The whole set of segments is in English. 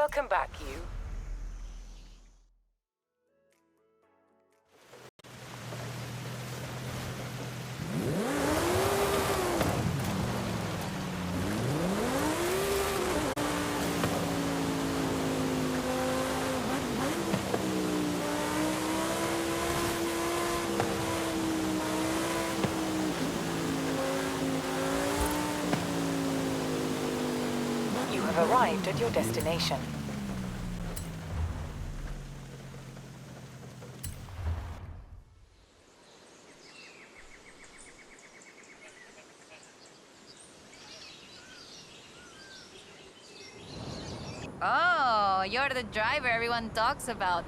Welcome back, you. You have arrived at your destination. Oh, you're the driver everyone talks about.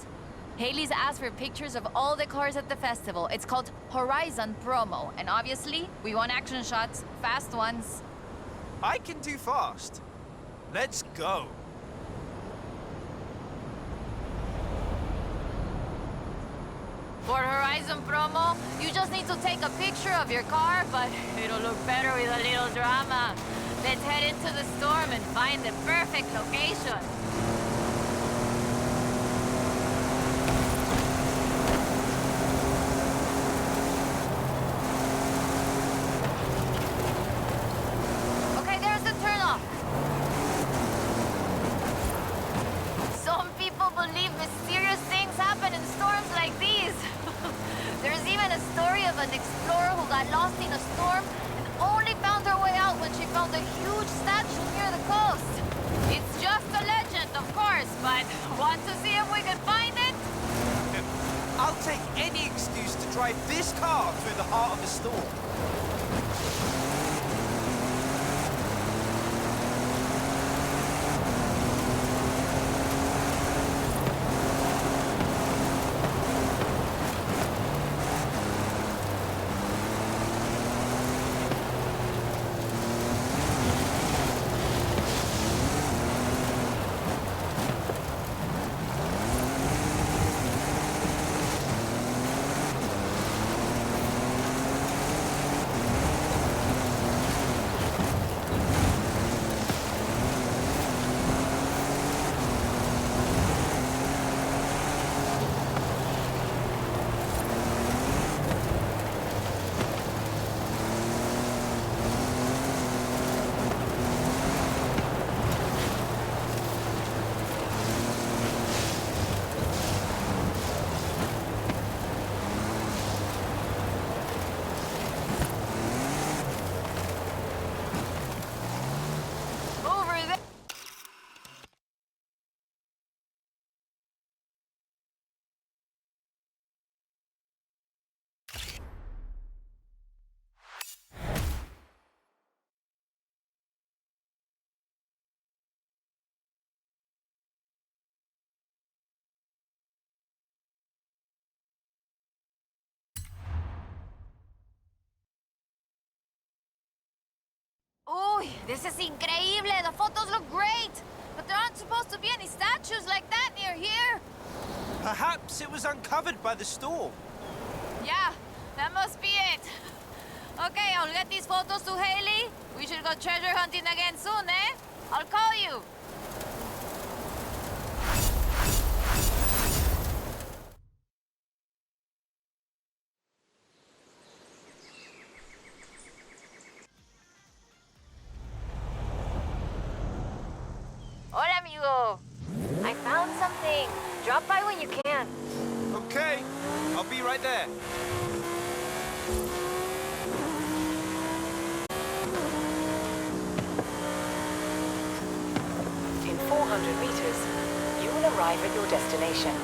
Haley's asked for pictures of all the cars at the festival. It's called Horizon Promo, and obviously, we want action shots, fast ones. I can do fast. Let's go. For Horizon Promo, you just need to take a picture of your car, but it'll look better with a little drama. Let's head into the storm and find the perfect location. Okay, there's the turnoff. Some people believe mysterious things happen in storms like these. There's even a story of an explorer who got lost in a storm and only found her way out when she found a huge statue near the coast. It's just a legend, of course, but want to see if we can find it? I'll take any excuse to drive this car through the heart of the storm. Over there. Uy, this is increíble. The photos look great. But there aren't supposed to be any statues like that near here. Perhaps it was uncovered by the storm. Yeah, that must be it. Okay, I'll get these photos to Haley. We should go treasure hunting again soon, eh? I'll call you. Hola, amigo. I found something. Drop by when you can. Okay, I'll be right there. In 400 meters, you will arrive at your destination.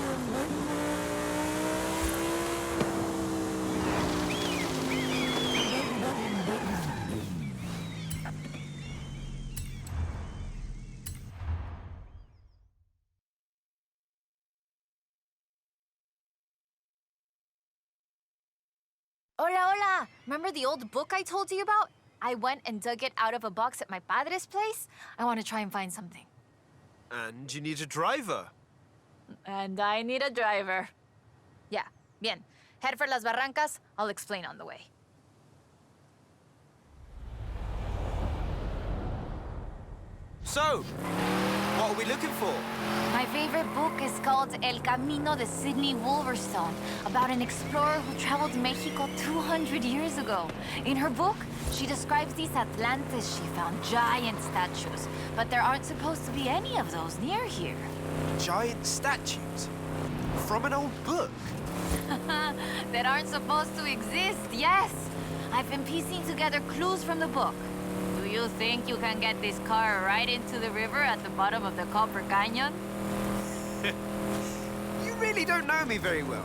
Hola, hola. Remember the old book I told you about? I went and dug it out of a box at my padre's place. I want to try and find something. And you need a driver. And I need a driver. Yeah, bien. Head for Las Barrancas. I'll explain on the way. So, what are we looking for? My favorite book is called El Camino de Sydney Wolverstone, about an explorer who traveled Mexico 200 years ago. In her book, she describes these Atlantes she found, giant statues. But there aren't supposed to be any of those near here. Giant statues? From an old book? That aren't supposed to exist, yes. I've been piecing together clues from the book. Do you think you can get this car right into the river at the bottom of the Copper Canyon? You really don't know me very well.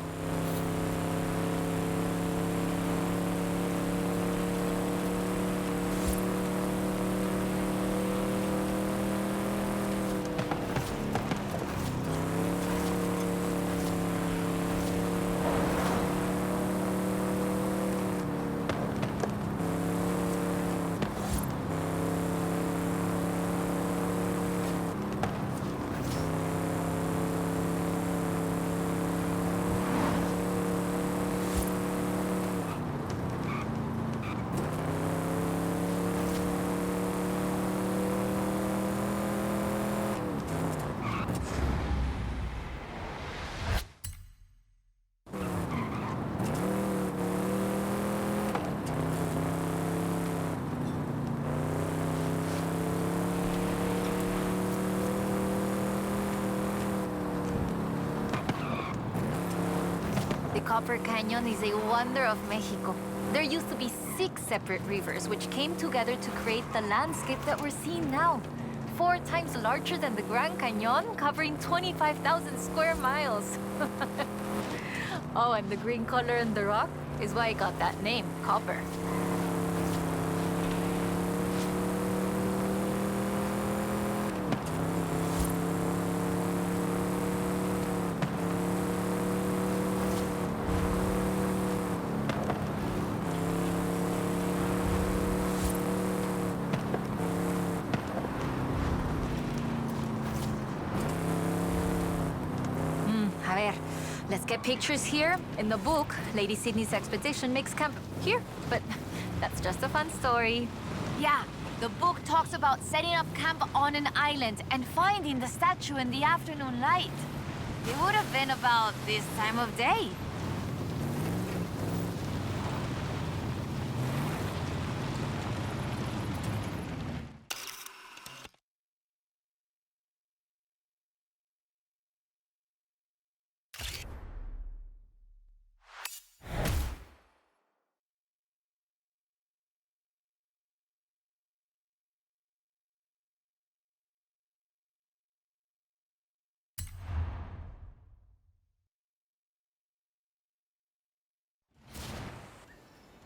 The Copper Canyon is a wonder of Mexico. There used to be 6 separate rivers which came together to create the landscape that we're seeing now. 4 times larger than the Grand Canyon, covering 25,000 square miles. Oh, and the green color in the rock is why it got that name, copper. A ver, let's get pictures here. In the book, Lady Sydney's expedition makes camp here, but that's just a fun story. Yeah, the book talks about setting up camp on an island and finding the statue in the afternoon light. It would have been about this time of day.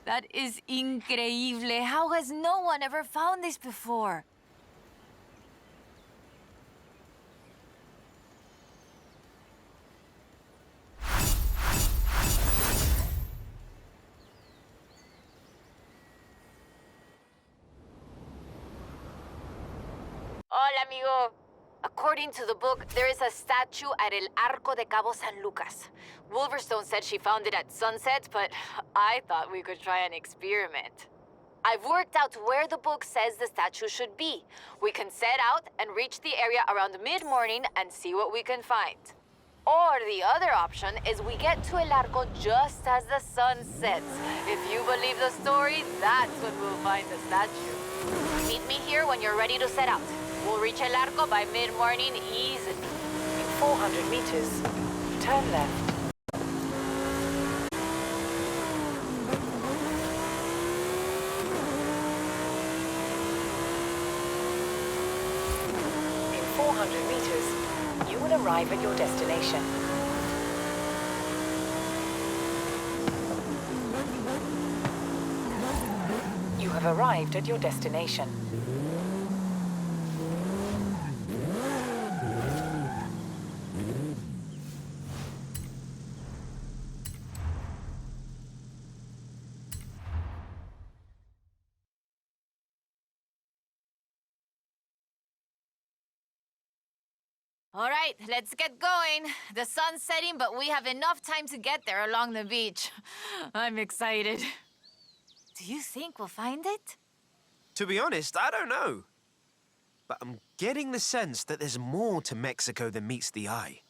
That is increíble. How has no one ever found this before? Hola, amigo. According to the book, there is a statue at El Arco de Cabo San Lucas. Wolverstone said she found it at sunset, but I thought we could try an experiment. I've worked out where the book says the statue should be. We can set out and reach the area around mid-morning and see what we can find. Or the other option is we get to El Arco just as the sun sets. If you believe the story, that's when we'll find the statue. Meet me here when you're ready to set out. We'll reach El Arco by mid-morning easily. In 400 meters, turn left. In 400 meters, you will arrive at your destination. You have arrived at your destination. All right, let's get going. The sun's setting, but we have enough time to get there along the beach. I'm excited. Do you think we'll find it? To be honest, I don't know. but I'm getting the sense that there's more to Mexico than meets the eye.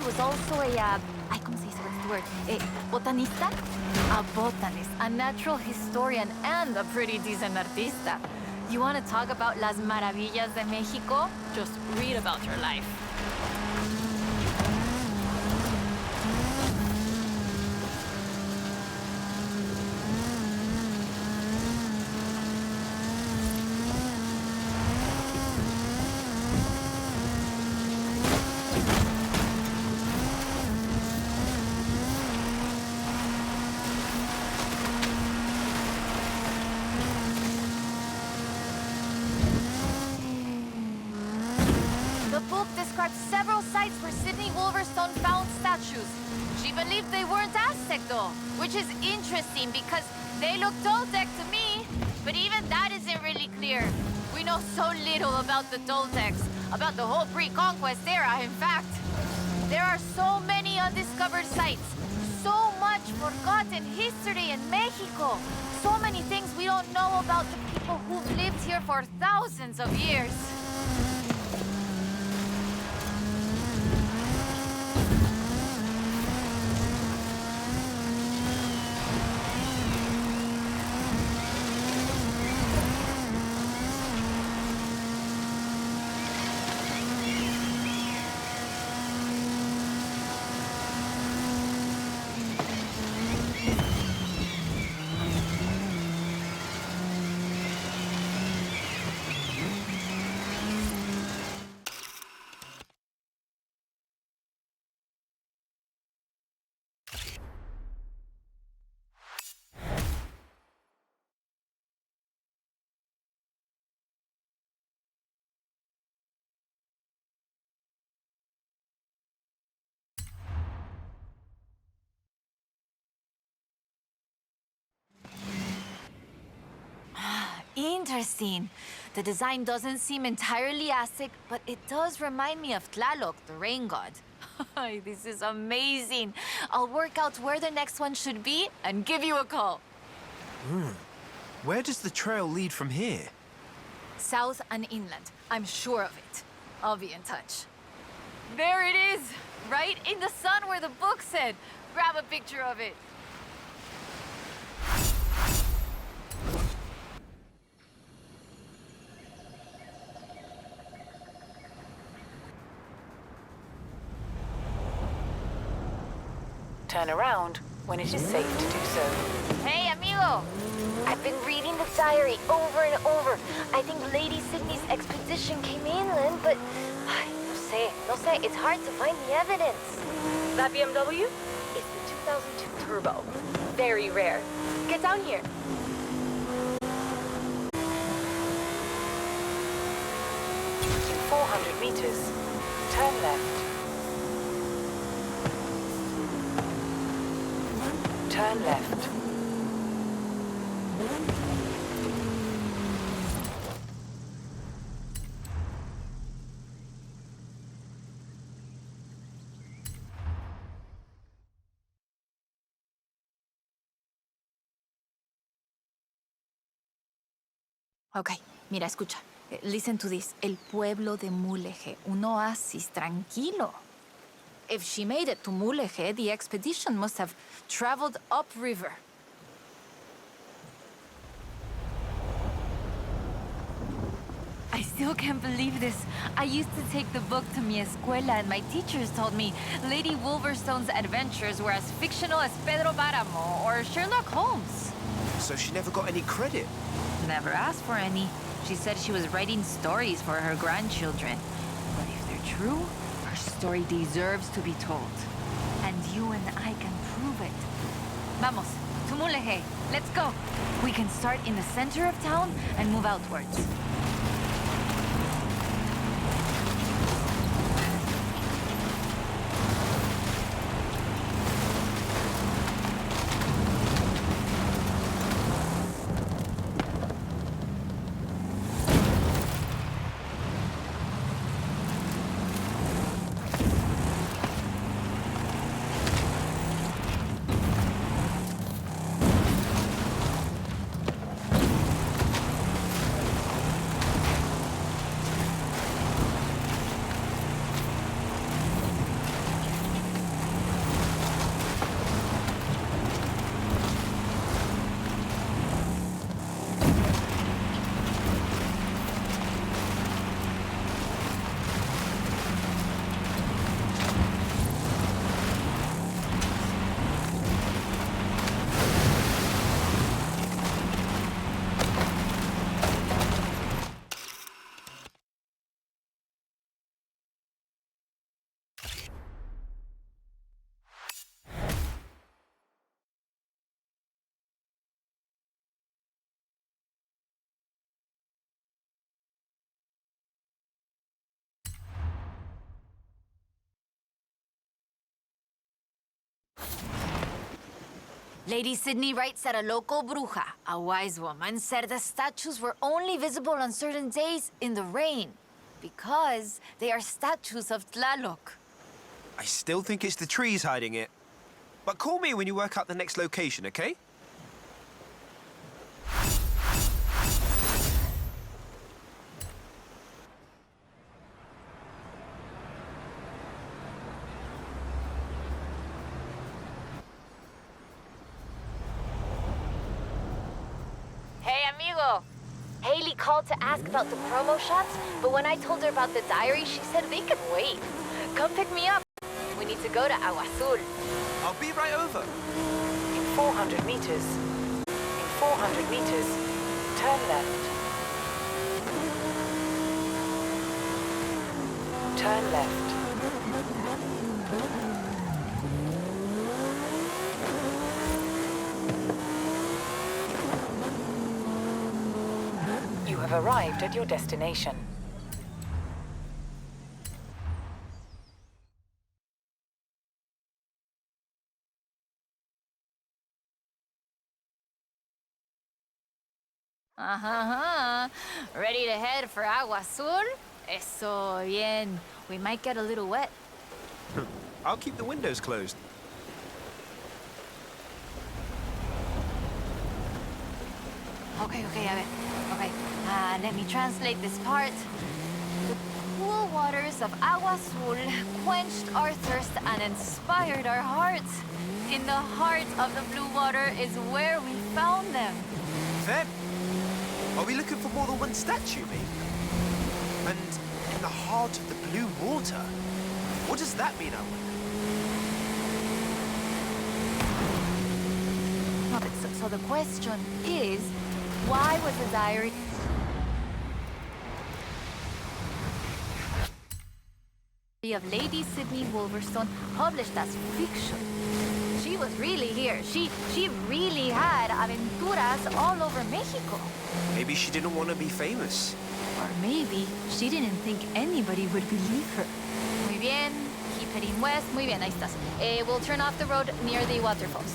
Was also a, ay, ¿cómo se dice? What's the word? Botanista? A botanist, a natural historian, and a pretty decent artista. You want to talk about las maravillas de Mexico? Just read about her life. Several sites where Sydney Wolverstone found statues. She believed they weren't Aztec though, which is interesting because they look Toltec to me, but even that isn't really clear. We know so little about the Toltecs, about the whole pre-conquest era, in fact. There are so many undiscovered sites, so much forgotten history in Mexico, so many things we don't know about the people who've lived here for thousands of years. Interesting. The design doesn't seem entirely Aztec, but it does remind me of Tlaloc, the rain god. This is amazing. I'll work out where the next one should be and give you a call. Where does the trail lead from here? South and inland. I'm sure of it. I'll be in touch. There it is! Right in the sun where the book said. Grab a picture of it. Turn around when it is safe to do so. Hey, amigo! I've been reading the diary over and over. I think Lady Sydney's expedition came inland, but no sé, it's hard to find the evidence. That BMW is the 2002 Turbo. Very rare. Get down here. In 400 meters, turn left. Turn left. Okay, mira, escucha. Listen to this. El pueblo de Mulegé, un oasis tranquilo. If she made it to Mulegé, the expedition must have traveled upriver. I still can't believe this. I used to take the book to mi escuela and my teachers told me Lady Wolverstone's adventures were as fictional as Pedro Páramo or Sherlock Holmes. So she never got any credit? Never asked for any. She said she was writing stories for her grandchildren. But if they're true, her story deserves to be told. And you and I can prove it. Vamos, Tumulehe. Let's go. We can start in the center of town and move outwards. Lady Sydney writes that a local bruja, a wise woman, said the statues were only visible on certain days in the rain because they are statues of Tlaloc. I still think it's the trees hiding it. But call me when you work out the next location, okay? Hey, amigo. Haley called to ask about the promo shots, but when I told her about the diary, she said they could wait. Come pick me up. We need to go to Agua Azul. I'll be right over. In 400 meters. In 400 meters. Turn left. Turn left. You have arrived at your destination. Ready to head for Agua Azul? Eso bien. We might get a little wet. I'll keep the windows closed. Okay, a ver. Okay, let me translate this part. The cool waters of Agua Azul quenched our thirst and inspired our hearts. In the heart of the blue water is where we found them. Them? Are we looking for more than one statue, maybe? And in the heart of the blue water? What does that mean, I wonder? No, but so the question is, why was the diary of Lady Sydney Wolverstone published as fiction? She was really here. She really had aventuras all over Mexico. Maybe she didn't want to be famous. Or maybe she didn't think anybody would believe her. Muy bien. Keep heading west. Muy bien, ahí estás. We'll turn off the road near the waterfalls.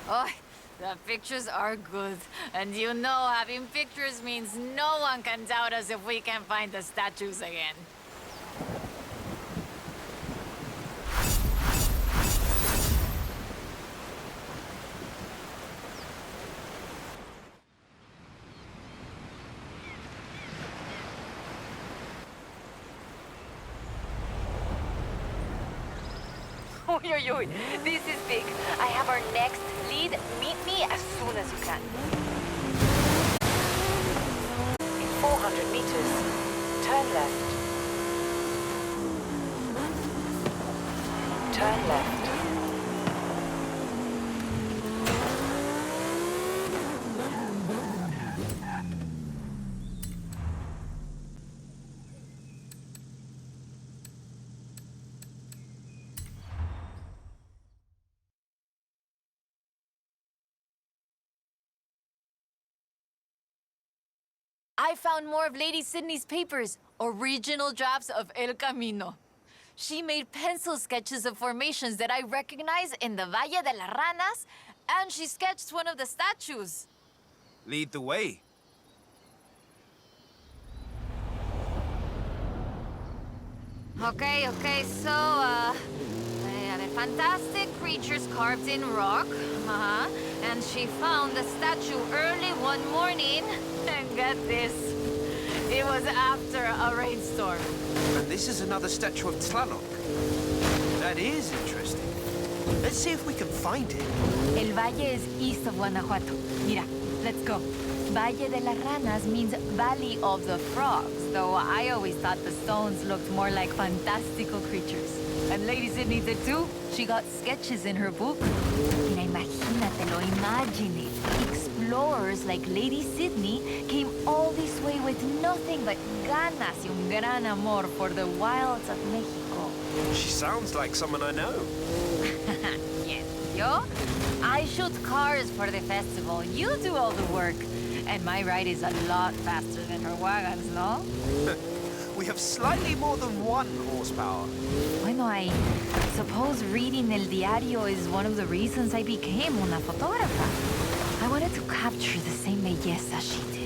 Oh, the pictures are good. And you know, having pictures means no one can doubt us if we can find the statues again. Oy, oy, oy. This is big. I have our next lead. Meet me as soon as you can. In 400 meters, turn left. Turn left. I found more of Lady Sydney's papers, original drafts of El Camino. She made pencil sketches of formations that I recognize in the Valle de las Ranas, and she sketched one of the statues. Lead the way. Okay, they are the fantastic creatures carved in rock. And she found the statue early one morning. And get this, it was after a rainstorm. And this is another statue of Tlaloc. That is interesting. Let's see if we can find it. El Valle is east of Guanajuato. Mira, let's go. Valle de las Ranas means Valley of the Frogs, though I always thought the stones looked more like fantastical creatures. And Lady Sydney did too. She got sketches in her book. Mira, imagínatelo, imagine it. Explorers like Lady Sydney came all this way with nothing but ganas y un gran amor for the wilds of Mexico. She sounds like someone I know. Yes, yo? I shoot cars for the festival. You do all the work. And my ride is a lot faster than her wagons, no? We have slightly more than 1 horsepower. Bueno, I suppose reading El Diario is one of the reasons I became una fotógrafa. I wanted to capture the same belleza she did.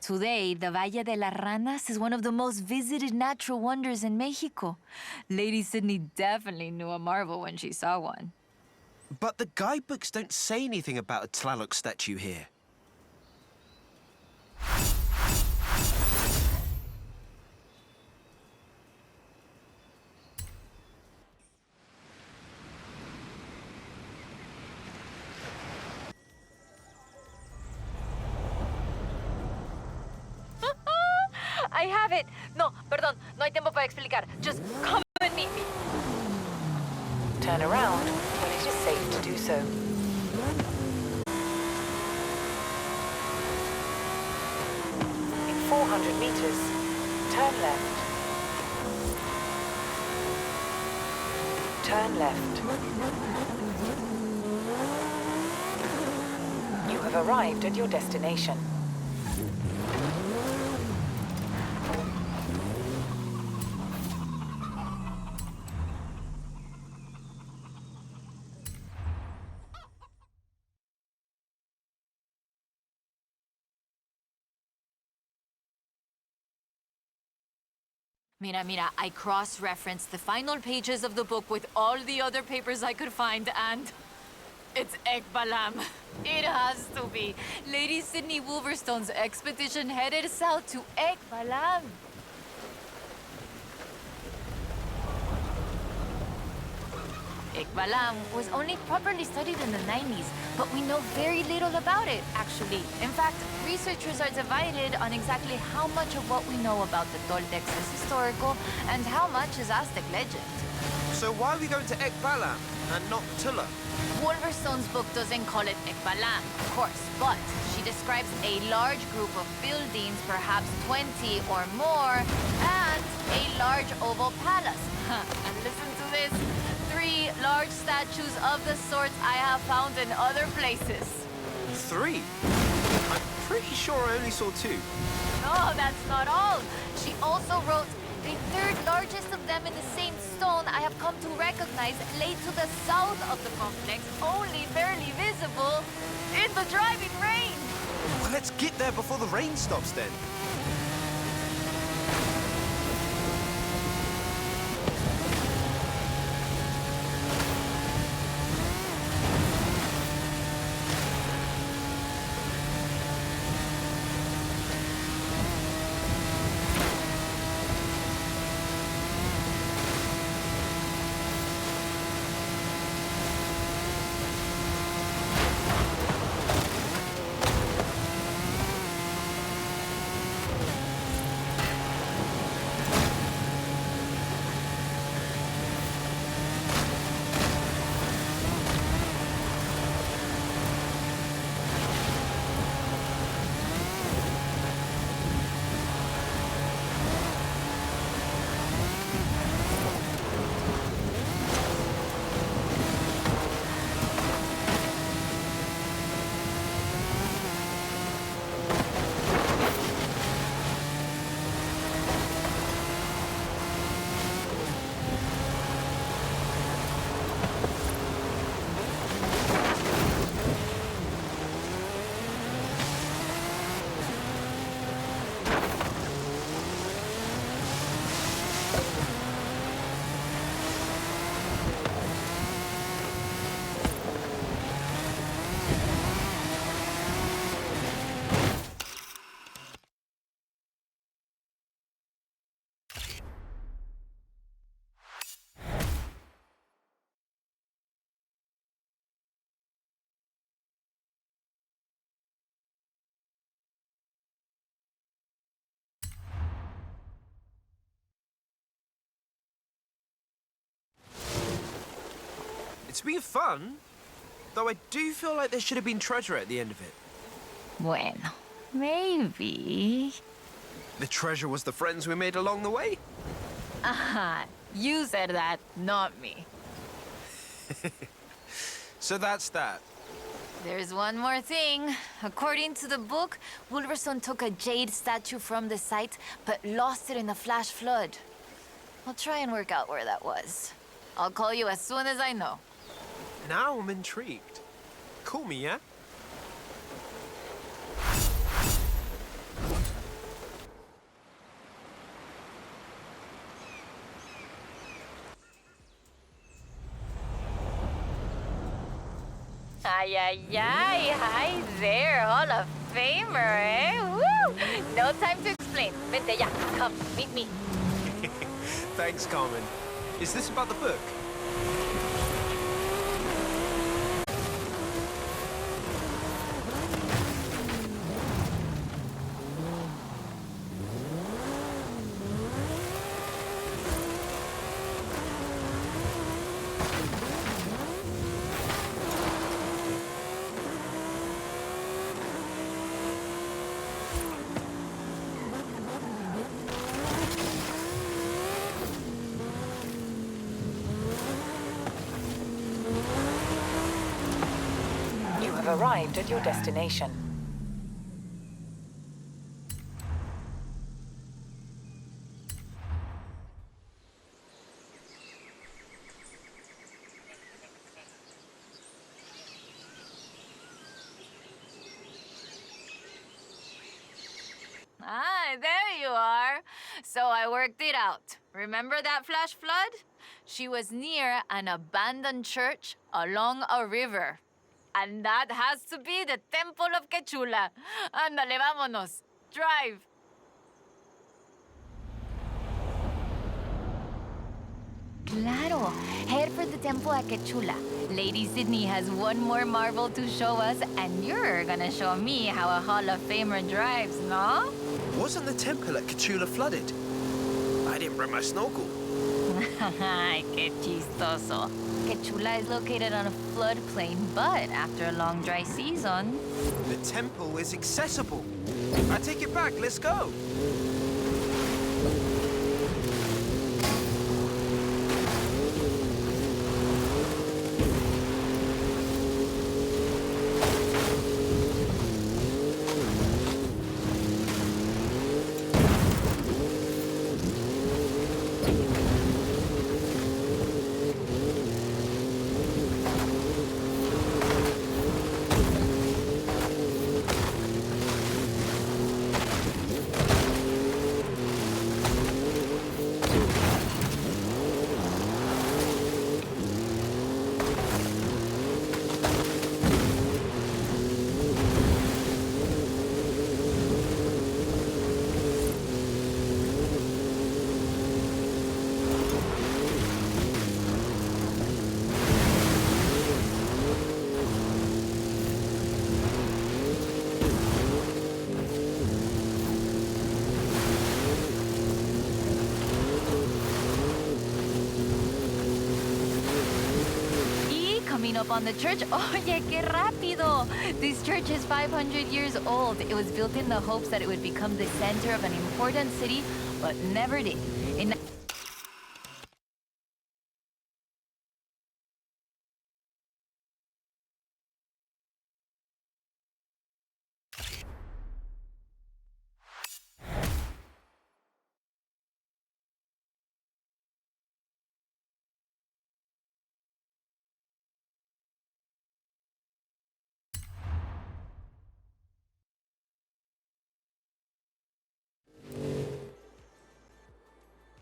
Today, the Valle de las Ranas is one of the most visited natural wonders in Mexico. Lady Sydney definitely knew a marvel when she saw one. But the guidebooks don't say anything about a Tlaloc statue here. I have it. No, perdón, no hay tiempo para explicar. Just come and meet me. Turn around when it is safe to do so. In 400 meters, turn left. Turn left. You have arrived at your destination. Mira, I cross-referenced the final pages of the book with all the other papers I could find, and it's Ekbalam. It has to be. Lady Sydney Wolverstone's expedition headed south to Ekbalam. Ekbalam was only properly studied in the 90s, but we know very little about it, actually. In fact, researchers are divided on exactly how much of what we know about the Toltecs is historical and how much is Aztec legend. So why are we going to Ekbalam and not Tula? Wolverstone's book doesn't call it Ekbalam, of course, but she describes a large group of buildings, perhaps 20 or more, and a large oval palace. And listen to this. 3 large statues of the sorts I have found in other places. 3? I'm pretty sure I only saw 2. No, that's not all. She also wrote, the 3rd largest of them in the same stone I have come to recognize lay to the south of the complex, only barely visible in the driving rain. Well, let's get there before the rain stops then. It's been fun, though I do feel like there should have been treasure at the end of it. Bueno, maybe. The treasure was the friends we made along the way. Aha, you said that, not me. So that's that. There's one more thing. According to the book, Wolverstone took a jade statue from the site, but lost it in the flash flood. I'll try and work out where that was. I'll call you as soon as I know. Now I'm intrigued. Call me, yeah? Ay, ay, ay. Hi there, Hall of Famer, eh? Woo! No time to explain. Vente ya. Come, meet me. Thanks, Carmen. Is this about the book? You have arrived at your destination. Ah, there you are. So I worked it out. Remember that flash flood? She was near an abandoned church along a river. And that has to be the Temple of Quechula. Ándale, vámonos. Drive. Claro. Head for the temple at Quechula. Lady Sydney has one more marvel to show us, and you're gonna show me how a Hall of Famer drives, no? Wasn't the temple at Cthulhu flooded? I didn't bring my snorkel. Qué chistoso. Quechula is located on a floodplain, but after a long dry season... The temple is accessible. I take it back. Let's go. Coming up on the church. Oye, qué rápido! This church is 500 years old. It was built in the hopes that it would become the center of an important city, but never did. In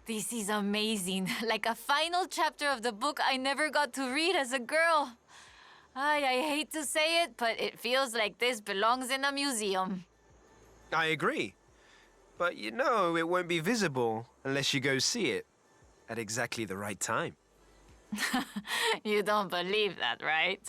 This is amazing. Like a final chapter of the book I never got to read as a girl. I hate to say it, but it feels like this belongs in a museum. I agree. But you know it won't be visible unless you go see it at exactly the right time. You don't believe that, right?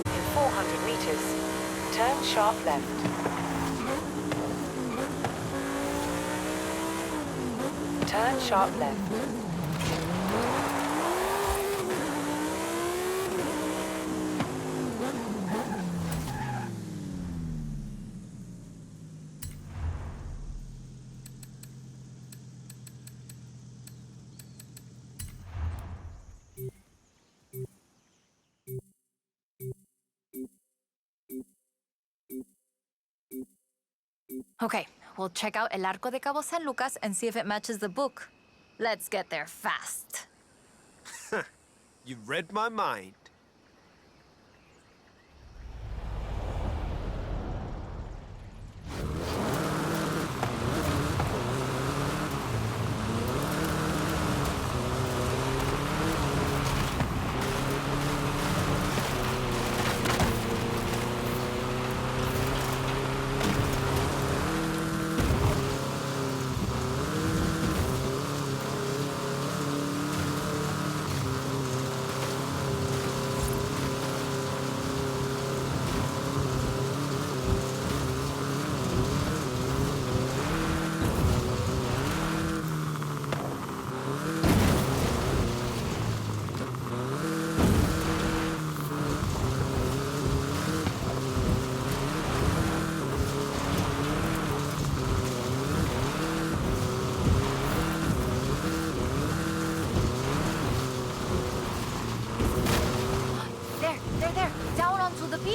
In 400 meters, turn sharp left. Turn sharp left. Okay, we'll check out El Arco de Cabo San Lucas and see if it matches the book. Let's get there fast. You read my mind.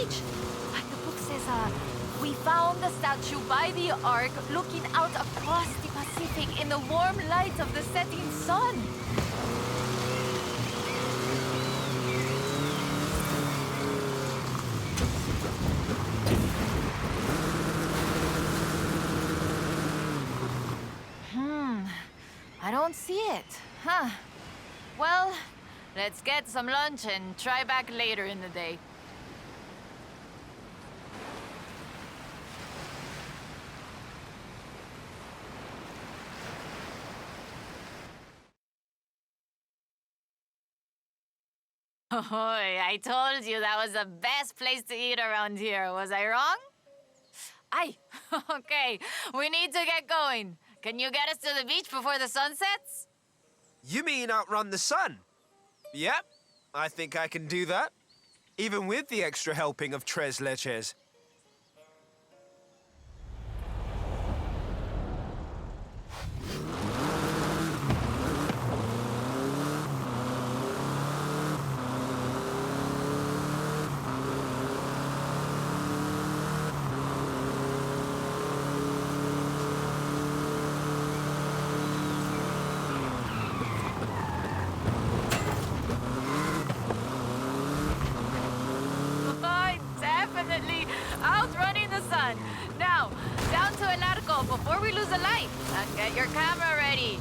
beach. Like the book says, we found the statue by the ark looking out across the Pacific in the warm light of the setting sun. I don't see it. Huh. Well, let's get some lunch and try back later in the day. Oh, I told you that was the best place to eat around here. Was I wrong? Aye. Okay, we need to get going. Can you get us to the beach before the sun sets? You mean outrun the sun? Yep, I think I can do that. Even with the extra helping of tres leches. Definitely outrunning the sun. Now, down to El Arco before we lose a light. And get your camera ready.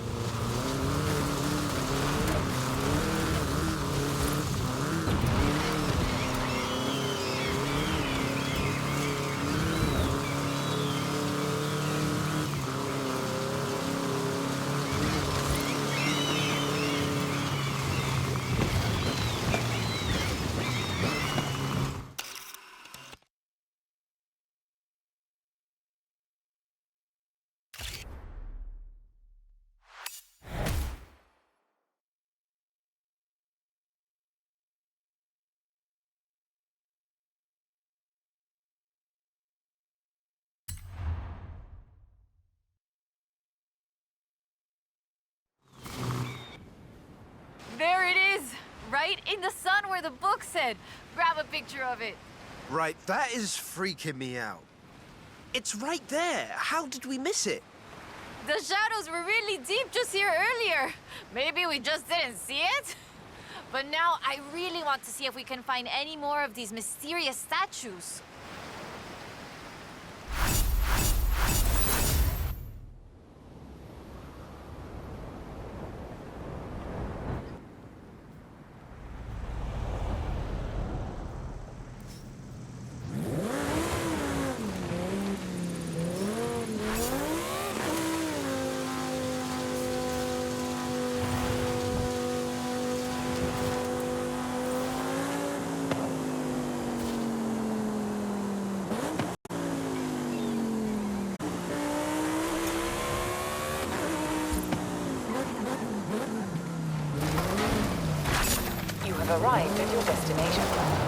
There it is, right in the sun where the book said. Grab a picture of it. Right, that is freaking me out. It's right there. How did we miss it? The shadows were really deep just here earlier. Maybe we just didn't see it? But now I really want to see if we can find any more of these mysterious statues. You have arrived at your destination.